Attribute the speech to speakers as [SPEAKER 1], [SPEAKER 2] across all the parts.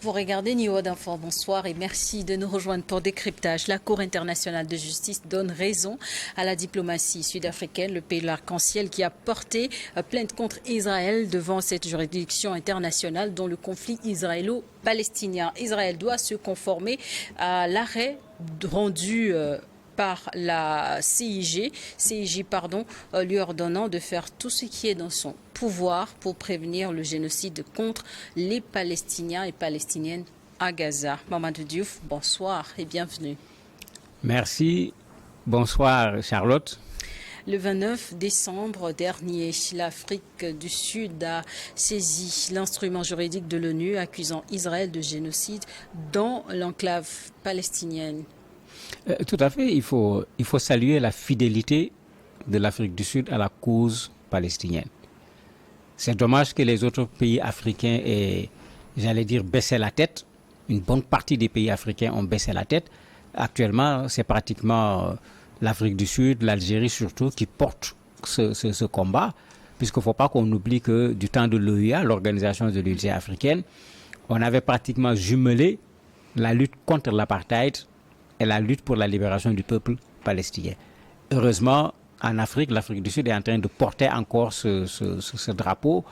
[SPEAKER 1] Vous regardez Niveau d'Info, bonsoir et merci de nous rejoindre pour décryptage. La Cour internationale de justice donne raison à la diplomatie sud-africaine, le pays de l'arc-en-ciel qui a porté plainte contre Israël devant cette juridiction internationale dont le conflit israélo-palestinien. Israël doit se conformer à l'arrêt rendu par la CIJ, lui ordonnant de faire tout ce qui est dans son pouvoir pour prévenir le génocide contre les Palestiniens et Palestiniennes à Gaza. Mamadou Diouf, bonsoir et bienvenue.
[SPEAKER 2] Merci. Bonsoir Charlotte.
[SPEAKER 1] Le 29 décembre dernier, l'Afrique du Sud a saisi l'instrument juridique de l'ONU accusant Israël de génocide dans l'enclave palestinienne.
[SPEAKER 2] Tout à fait. Il faut saluer la fidélité de l'Afrique du Sud à la cause palestinienne. C'est dommage que les autres pays africains aient, baissé la tête. Une bonne partie des pays africains ont baissé la tête. Actuellement, c'est pratiquement l'Afrique du Sud, l'Algérie surtout, qui portent ce combat, puisqu'il ne faut pas qu'on oublie que du temps de l'OUA, l'Organisation de l'Unité africaine, on avait pratiquement jumelé la lutte contre l'apartheid et la lutte pour la libération du peuple palestinien. Heureusement, en Afrique, l'Afrique du Sud est en train de porter encore ce drapeau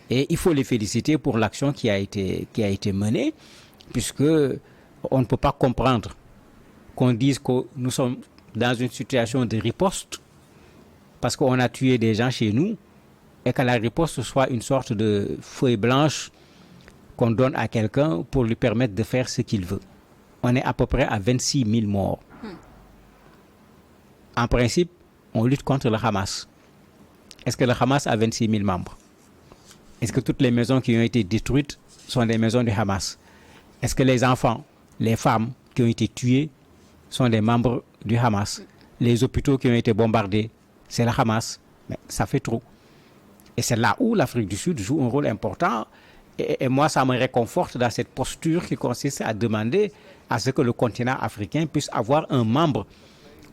[SPEAKER 2] et il faut les féliciter pour l'action qui a été menée, puisque on ne peut pas comprendre qu'on dise que nous sommes dans une situation de riposte parce qu'on a tué des gens chez nous et que la riposte soit une sorte de feuille blanche qu'on donne à quelqu'un pour lui permettre de faire ce qu'il veut. On est à peu près à 26 000 morts. En principe, on lutte contre le Hamas. Est-ce que le Hamas a 26 000 membres? Est-ce que toutes les maisons qui ont été détruites sont des maisons du Hamas? Est-ce que les enfants, les femmes qui ont été tuées sont des membres du Hamas? Les hôpitaux qui ont été bombardés, c'est le Hamas. Mais ça fait trop. Et c'est là où l'Afrique du Sud joue un rôle important. Et moi, ça me réconforte dans cette posture qui consiste à demander à ce que le continent africain puisse avoir un membre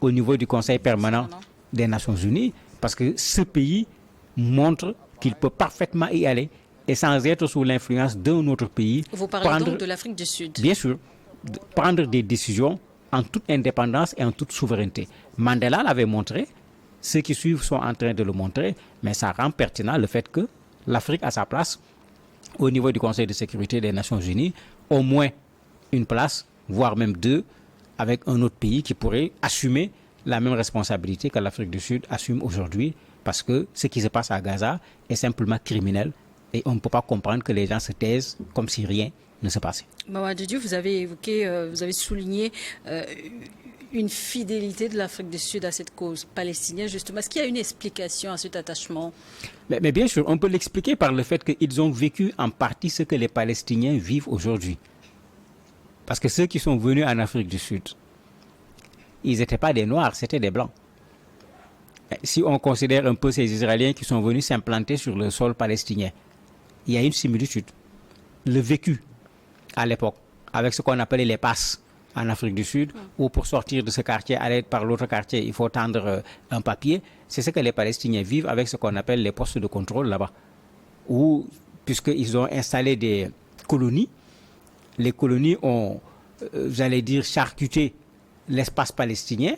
[SPEAKER 2] au niveau du Conseil permanent des Nations Unies, parce que ce pays montre qu'il peut parfaitement y aller et sans être sous l'influence d'un autre pays.
[SPEAKER 1] Vous parlez donc de l'Afrique du Sud?
[SPEAKER 2] Bien sûr, prendre des décisions en toute indépendance et en toute souveraineté. Mandela l'avait montré, ceux qui suivent sont en train de le montrer, mais ça rend pertinent le fait que l'Afrique a sa place au niveau du Conseil de sécurité des Nations Unies, au moins une place, voire même deux, avec un autre pays qui pourrait assumer la même responsabilité que l'Afrique du Sud assume aujourd'hui, parce que ce qui se passe à Gaza est simplement criminel et on ne peut pas comprendre que les gens se taisent comme si rien ne se passait.
[SPEAKER 1] Mamadou Diouf, vous avez souligné une fidélité de l'Afrique du Sud à cette cause palestinienne, justement. Est-ce qu'il y a une explication à cet attachement?
[SPEAKER 2] Mais bien sûr, on peut l'expliquer par le fait qu'ils ont vécu en partie ce que les Palestiniens vivent aujourd'hui. Parce que ceux qui sont venus en Afrique du Sud, ils n'étaient pas des Noirs, c'était des Blancs. Si on considère un peu ces Israéliens qui sont venus s'implanter sur le sol palestinien, il y a une similitude. Le vécu à l'époque, avec ce qu'on appelait les passes en Afrique du Sud, où pour sortir de ce quartier, aller par l'autre quartier, il faut tendre un papier. C'est ce que les Palestiniens vivent avec ce qu'on appelle les postes de contrôle là-bas. Où, puisqu'ils ont installé des colonies, les colonies ont, charcuté l'espace palestinien.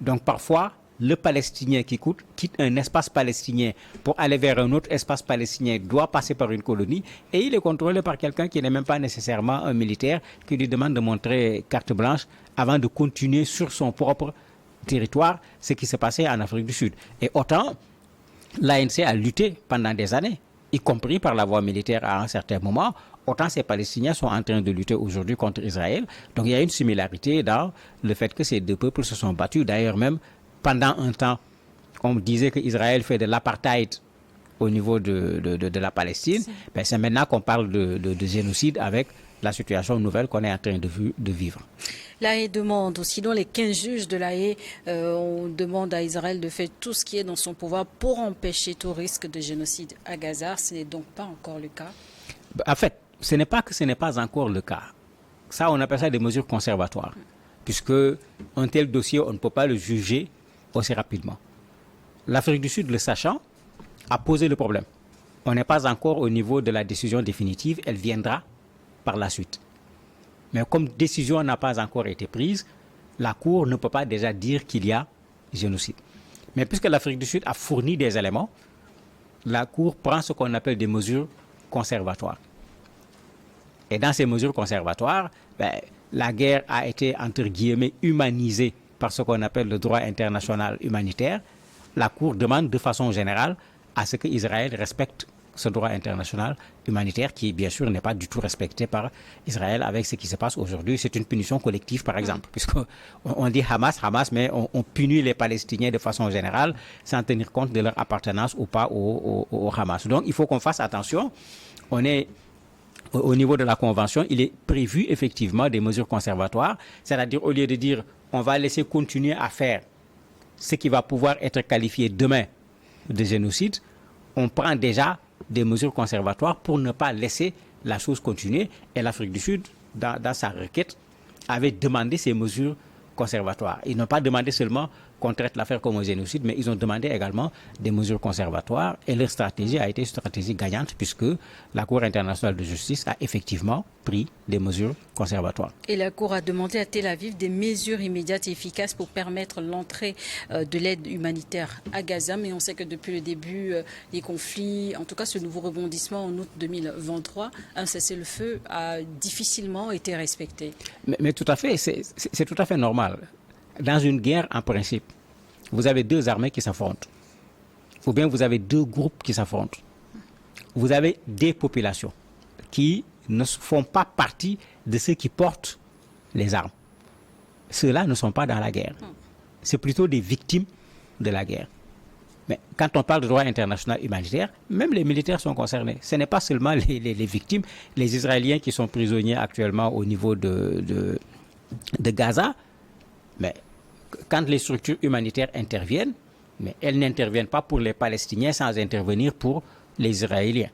[SPEAKER 2] Donc parfois, le Palestinien qui quitte un espace palestinien pour aller vers un autre espace palestinien doit passer par une colonie et il est contrôlé par quelqu'un qui n'est même pas nécessairement un militaire, qui lui demande de montrer carte blanche avant de continuer sur son propre territoire, ce qui s'est passé en Afrique du Sud. Et autant, l'ANC a lutté pendant des années, y compris par la voie militaire à un certain moment, autant ces Palestiniens sont en train de lutter aujourd'hui contre Israël. Donc il y a une similarité dans le fait que ces deux peuples se sont battus. D'ailleurs même, pendant un temps, on disait qu'Israël fait de l'apartheid au niveau de la Palestine. Ben, c'est maintenant qu'on parle de génocide avec la situation nouvelle qu'on est en train de vivre.
[SPEAKER 1] L'AE demande, sinon les 15 juges de l'AE, on demande à Israël de faire tout ce qui est dans son pouvoir pour empêcher tout risque de génocide à Gaza. Ce n'est donc pas encore le cas.
[SPEAKER 2] En fait, ce n'est pas que ce n'est pas encore le cas. Ça, on appelle ça des mesures conservatoires. Puisque un tel dossier, on ne peut pas le juger aussi rapidement. L'Afrique du Sud, le sachant, a posé le problème. On n'est pas encore au niveau de la décision définitive, elle viendra par la suite. Mais comme décision n'a pas encore été prise, la Cour ne peut pas déjà dire qu'il y a génocide. Mais puisque l'Afrique du Sud a fourni des éléments, la Cour prend ce qu'on appelle des mesures conservatoires. Et dans ces mesures conservatoires, la guerre a été, entre guillemets, humanisée par ce qu'on appelle le droit international humanitaire. La Cour demande de façon générale à ce qu'Israël respecte ce droit international humanitaire qui, bien sûr, n'est pas du tout respecté par Israël avec ce qui se passe aujourd'hui. C'est une punition collective, par exemple, puisqu'on dit Hamas, mais on punit les Palestiniens de façon générale sans tenir compte de leur appartenance ou pas au Hamas. Donc, il faut qu'on fasse attention. On est au niveau de la Convention, il est prévu effectivement des mesures conservatoires, c'est-à-dire au lieu de dire on va laisser continuer à faire ce qui va pouvoir être qualifié demain de génocide, on prend déjà des mesures conservatoires pour ne pas laisser la chose continuer. Et l'Afrique du Sud, dans sa requête, avait demandé ces mesures conservatoires. Ils n'ont pas demandé seulement qu'on traite l'affaire comme un génocide, mais ils ont demandé également des mesures conservatoires. Et leur stratégie a été une stratégie gagnante puisque la Cour internationale de justice a effectivement pris des mesures conservatoires.
[SPEAKER 1] Et la Cour a demandé à Tel Aviv des mesures immédiates et efficaces pour permettre l'entrée de l'aide humanitaire à Gaza. Mais on sait que depuis le début des conflits, en tout cas ce nouveau rebondissement en août 2023, un cessez-le-feu a difficilement été respecté.
[SPEAKER 2] Mais tout à fait, c'est tout à fait normal. Dans une guerre, en principe, vous avez deux armées qui s'affrontent. Ou bien vous avez deux groupes qui s'affrontent. Vous avez des populations qui ne font pas partie de ceux qui portent les armes. Ceux-là ne sont pas dans la guerre. C'est plutôt des victimes de la guerre. Mais quand on parle de droit international humanitaire, même les militaires sont concernés. Ce n'est pas seulement les victimes, les Israéliens qui sont prisonniers actuellement au niveau de Gaza. Mais quand les structures humanitaires interviennent, mais elles n'interviennent pas pour les Palestiniens sans intervenir pour les Israéliens.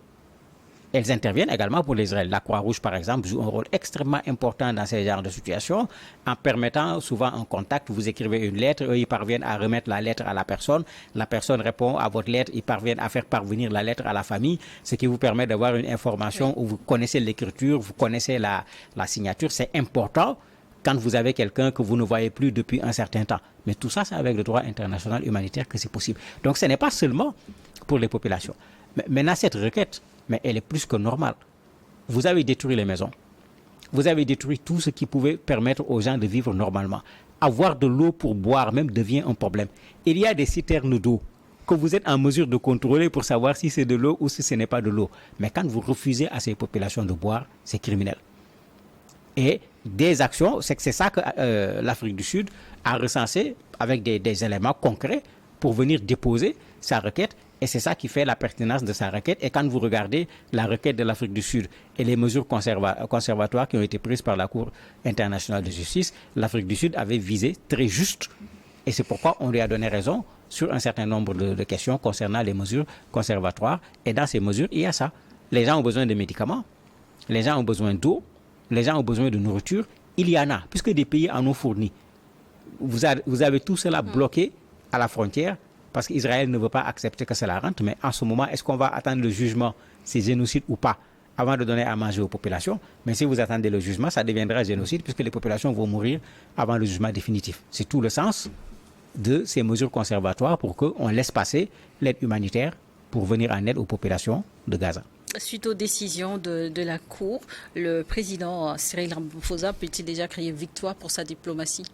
[SPEAKER 2] Elles interviennent également pour les Israéliens. La Croix-Rouge, par exemple, joue un rôle extrêmement important dans ces genres de situations en permettant souvent un contact. Vous écrivez une lettre, eux, ils parviennent à remettre la lettre à la personne répond à votre lettre, ils parviennent à faire parvenir la lettre à la famille, ce qui vous permet d'avoir une information où vous connaissez l'écriture, vous connaissez la signature. C'est important quand vous avez quelqu'un que vous ne voyez plus depuis un certain temps. Mais tout ça, c'est avec le droit international humanitaire que c'est possible. Donc ce n'est pas seulement pour les populations. Mais maintenant, cette requête, mais elle est plus que normale. Vous avez détruit les maisons. Vous avez détruit tout ce qui pouvait permettre aux gens de vivre normalement. Avoir de l'eau pour boire même devient un problème. Il y a des citernes d'eau que vous êtes en mesure de contrôler pour savoir si c'est de l'eau ou si ce n'est pas de l'eau. Mais quand vous refusez à ces populations de boire, c'est criminel. Et des actions, c'est ça que l'Afrique du Sud a recensé avec des éléments concrets pour venir déposer sa requête. Et c'est ça qui fait la pertinence de sa requête. Et quand vous regardez la requête de l'Afrique du Sud et les mesures conservatoires qui ont été prises par la Cour internationale de justice, l'Afrique du Sud avait visé très juste. Et c'est pourquoi on lui a donné raison sur un certain nombre de questions concernant les mesures conservatoires. Et dans ces mesures, il y a ça. Les gens ont besoin de médicaments, les gens ont besoin d'eau, les gens ont besoin de nourriture. Il y en a, puisque des pays en ont fourni. Vous avez tout cela bloqué à la frontière parce qu'Israël ne veut pas accepter que cela rentre. Mais en ce moment, est-ce qu'on va attendre le jugement, c'est génocide ou pas, avant de donner à manger aux populations? Mais si vous attendez le jugement, ça deviendra génocide puisque les populations vont mourir avant le jugement définitif. C'est tout le sens de ces mesures conservatoires pour qu'on laisse passer l'aide humanitaire pour venir en aide aux populations de Gaza.
[SPEAKER 1] Suite aux décisions de la Cour, le président Cyril Ramaphosa peut-il déjà crier victoire pour sa diplomatie?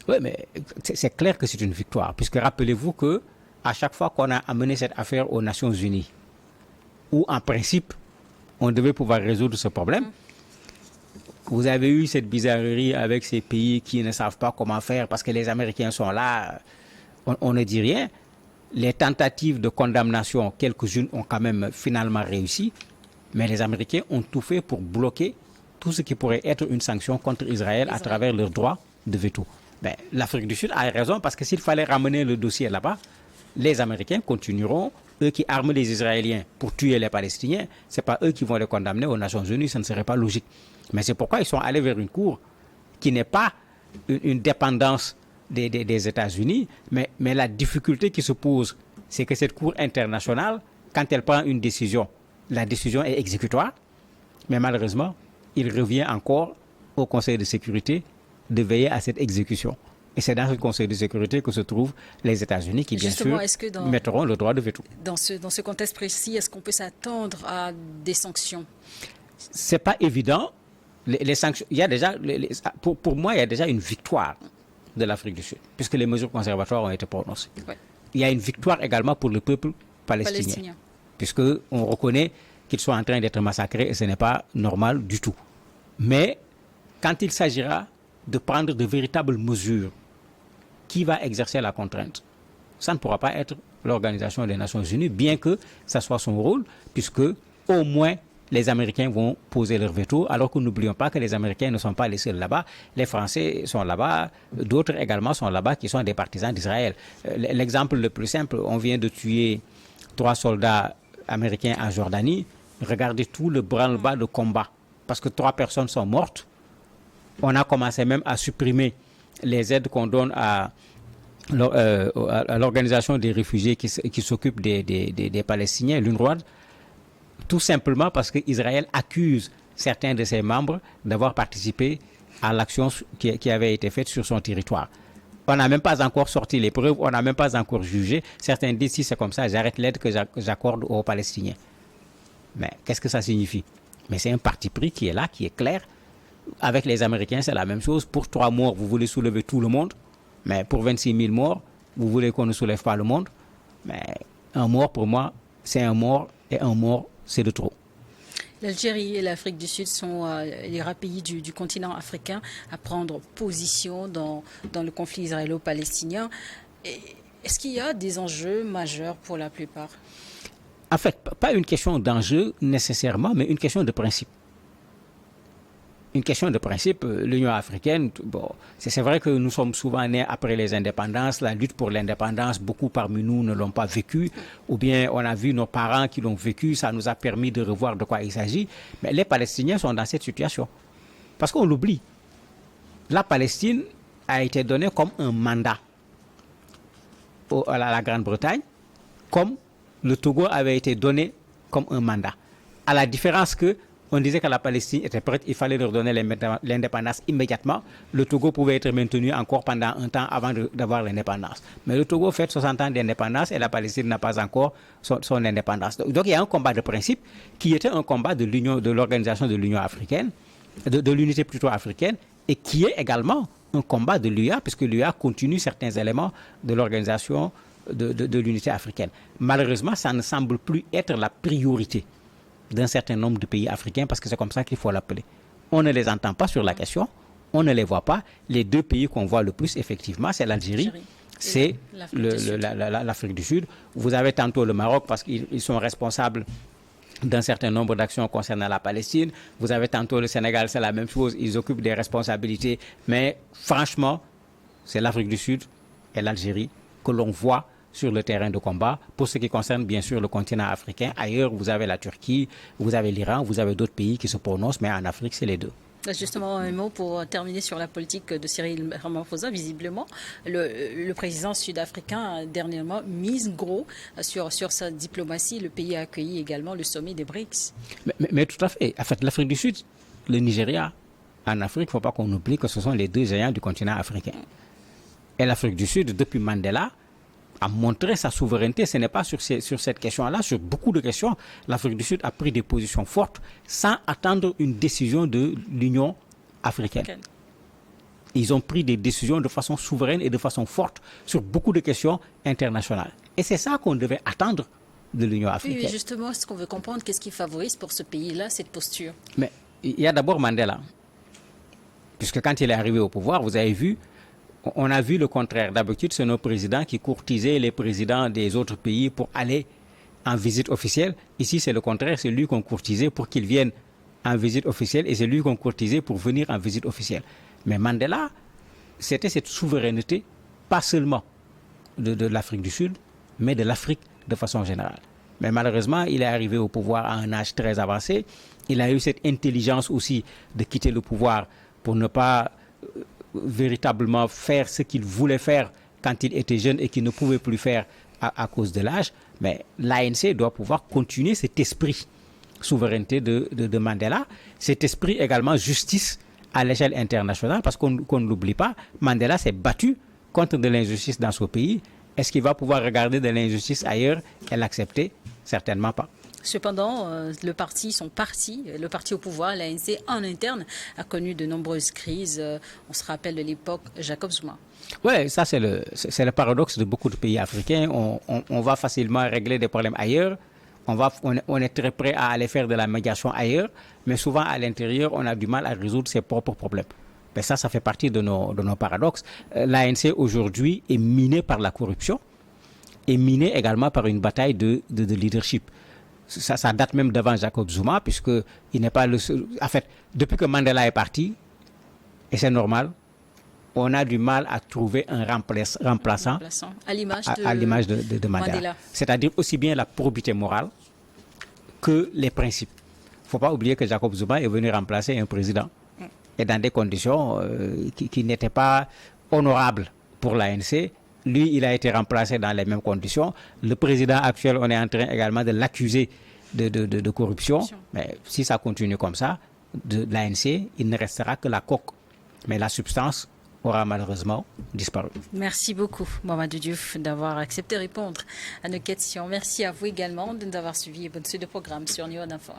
[SPEAKER 2] Oui, mais c'est clair que c'est une victoire, puisque rappelez-vous que à chaque fois qu'on a amené cette affaire aux Nations Unies, où en principe on devait pouvoir résoudre ce problème, vous avez eu cette bizarrerie avec ces pays qui ne savent pas comment faire parce que les Américains sont là, on ne dit rien. Les tentatives de condamnation, quelques-unes ont quand même finalement réussi, mais les Américains ont tout fait pour bloquer tout ce qui pourrait être une sanction contre Israël à travers leur droit de veto. Ben, l'Afrique du Sud a raison parce que s'il fallait ramener le dossier là-bas, les Américains continueront, eux qui arment les Israéliens pour tuer les Palestiniens, ce n'est pas eux qui vont les condamner aux Nations Unies, ce ne serait pas logique. Mais c'est pourquoi ils sont allés vers une cour qui n'est pas une dépendance des États-Unis, mais la difficulté qui se pose, c'est que cette Cour internationale, quand elle prend une décision, la décision est exécutoire, mais malheureusement, il revient encore au Conseil de sécurité de veiller à cette exécution. Et c'est dans ce Conseil de sécurité que se trouvent les États-Unis qui, bien sûr, mettront le droit de veto.
[SPEAKER 1] Dans ce contexte précis, est-ce qu'on peut s'attendre à des sanctions?
[SPEAKER 2] C'est pas évident. Les sanctions, il y a déjà, pour moi, il y a déjà une victoire de l'Afrique du Sud, puisque les mesures conservatoires ont été prononcées. Ouais. Il y a une victoire également pour le peuple palestinien. Puisqu'on reconnaît qu'ils sont en train d'être massacrés et ce n'est pas normal du tout. Mais quand il s'agira de prendre de véritables mesures, qui va exercer la contrainte? Ça ne pourra pas être l'Organisation des Nations Unies, bien que ça soit son rôle, puisque au moins les Américains vont poser leur veto, alors que n'oublions pas que les Américains ne sont pas les seuls là-bas. Les Français sont là-bas, d'autres également sont là-bas qui sont des partisans d'Israël. L'exemple le plus simple, on vient de tuer 3 soldats américains en Jordanie. Regardez tout le branle-bas de combat, parce que 3 personnes sont mortes. On a commencé même à supprimer les aides qu'on donne à l'organisation des réfugiés qui s'occupe des Palestiniens, l'UNRWA, tout simplement parce qu'Israël accuse certains de ses membres d'avoir participé à l'action qui avait été faite sur son territoire. On n'a même pas encore sorti les preuves, on n'a même pas encore jugé. Certains disent si c'est comme ça, j'arrête l'aide que j'accorde aux Palestiniens. Mais qu'est-ce que ça signifie? Mais c'est un parti pris qui est là, qui est clair. Avec les Américains, c'est la même chose. Pour 3 morts, vous voulez soulever tout le monde. Mais pour 26 000 morts, vous voulez qu'on ne soulève pas le monde. Mais un mort, pour moi, c'est un mort. Et un mort, c'est de trop.
[SPEAKER 1] L'Algérie et l'Afrique du Sud sont les rares pays du continent africain à prendre position dans le conflit israélo-palestinien. Est-ce qu'il y a des enjeux majeurs pour la plupart?
[SPEAKER 2] En fait, pas une question d'enjeu nécessairement, mais une question de principe. Une question de principe, l'Union africaine, bon, c'est vrai que nous sommes souvent nés après les indépendances, la lutte pour l'indépendance, beaucoup parmi nous ne l'ont pas vécu, ou bien on a vu nos parents qui l'ont vécu, ça nous a permis de revoir de quoi il s'agit, mais les Palestiniens sont dans cette situation. Parce qu'on l'oublie, la Palestine a été donnée comme un mandat à la Grande-Bretagne, comme le Togo avait été donné comme un mandat. À la différence que on disait que la Palestine était prête, il fallait leur donner l'indépendance immédiatement. Le Togo pouvait être maintenu encore pendant un temps avant d'avoir l'indépendance. Mais le Togo fait 60 ans d'indépendance et la Palestine n'a pas encore son indépendance. Donc il y a un combat de principe qui était un combat de l'organisation de l'Union africaine, de l'unité plutôt africaine, et qui est également un combat de l'UA, puisque l'UA continue certains éléments de l'organisation de l'unité africaine. Malheureusement, ça ne semble plus être la priorité d'un certain nombre de pays africains, parce que c'est comme ça qu'il faut l'appeler. On ne les entend pas sur la question, on ne les voit pas. Les 2 pays qu'on voit le plus, effectivement, c'est l'Algérie, c'est l'Afrique du Sud. Vous avez tantôt le Maroc, parce qu'ils sont responsables d'un certain nombre d'actions concernant la Palestine. Vous avez tantôt le Sénégal, c'est la même chose, ils occupent des responsabilités. Mais franchement, c'est l'Afrique du Sud et l'Algérie que l'on voit sur le terrain de combat, pour ce qui concerne bien sûr le continent africain. Ailleurs, vous avez la Turquie, vous avez l'Iran, vous avez d'autres pays qui se prononcent, mais en Afrique, c'est les 2.
[SPEAKER 1] Justement, un mot pour terminer sur la politique de Cyril Ramaphosa. Visiblement, le président sud-africain a dernièrement mise gros sur sa diplomatie. Le pays a accueilli également le sommet des BRICS.
[SPEAKER 2] Mais tout à fait. En fait, l'Afrique du Sud, le Nigeria, en Afrique, il ne faut pas qu'on oublie que ce sont les 2 géants du continent africain. Et l'Afrique du Sud, depuis Mandela, a montré sa souveraineté. Ce n'est pas sur cette question-là, sur beaucoup de questions, l'Afrique du Sud a pris des positions fortes sans attendre une décision de l'Union africaine. Okay. Ils ont pris des décisions de façon souveraine et de façon forte sur beaucoup de questions internationales. Et c'est ça qu'on devait attendre de l'Union africaine.
[SPEAKER 1] Oui, justement, ce qu'on veut comprendre, qu'est-ce qui favorise pour ce pays-là cette posture?
[SPEAKER 2] Mais il y a d'abord Mandela. Puisque quand il est arrivé au pouvoir, vous avez vu, on a vu le contraire. D'habitude, c'est nos présidents qui courtisaient les présidents des autres pays pour aller en visite officielle. Ici, c'est le contraire. C'est lui qu'on courtisait pour qu'il vienne en visite officielle et c'est lui qu'on courtisait pour venir en visite officielle. Mais Mandela, c'était cette souveraineté, pas seulement de l'Afrique du Sud, mais de l'Afrique de façon générale. Mais malheureusement, il est arrivé au pouvoir à un âge très avancé. Il a eu cette intelligence aussi de quitter le pouvoir pour ne pas véritablement faire ce qu'il voulait faire quand il était jeune et qu'il ne pouvait plus faire à cause de l'âge. Mais l'ANC doit pouvoir continuer cet esprit souveraineté de Mandela, cet esprit également justice à l'échelle internationale, parce qu'on ne l'oublie pas, Mandela s'est battu contre de l'injustice dans son pays. Est-ce qu'il va pouvoir regarder de l'injustice ailleurs et l'accepter? Certainement pas.
[SPEAKER 1] Cependant, le parti au pouvoir, l'ANC, en interne, a connu de nombreuses crises. On se rappelle de l'époque Jacob Zuma.
[SPEAKER 2] Oui, ça c'est le paradoxe de beaucoup de pays africains. On va facilement régler des problèmes ailleurs. On est très prêt à aller faire de la médiation ailleurs, mais souvent à l'intérieur, on a du mal à résoudre ses propres problèmes. Mais ça fait partie de nos paradoxes. L'ANC aujourd'hui est minée par la corruption et minée également par une bataille de leadership. Ça date même d'avant Jacob Zuma, puisqu'il n'est pas le seul. En fait, depuis que Mandela est parti, et c'est normal, on a du mal à trouver un remplaçant
[SPEAKER 1] à l'image
[SPEAKER 2] de Mandela. C'est-à-dire aussi bien la probité morale que les principes. Il ne faut pas oublier que Jacob Zuma est venu remplacer un président et dans des conditions qui n'étaient pas honorables pour l'ANC. Lui, il a été remplacé dans les mêmes conditions. Le président actuel, on est en train également de l'accuser de corruption. Mais si ça continue comme ça, de l'ANC, il ne restera que la coque. Mais la substance aura malheureusement disparu.
[SPEAKER 1] Merci beaucoup, Mamadou Diouf, d'avoir accepté de répondre à nos questions. Merci à vous également de nous avoir suivis et bonne suite de programme sur Nyon Info.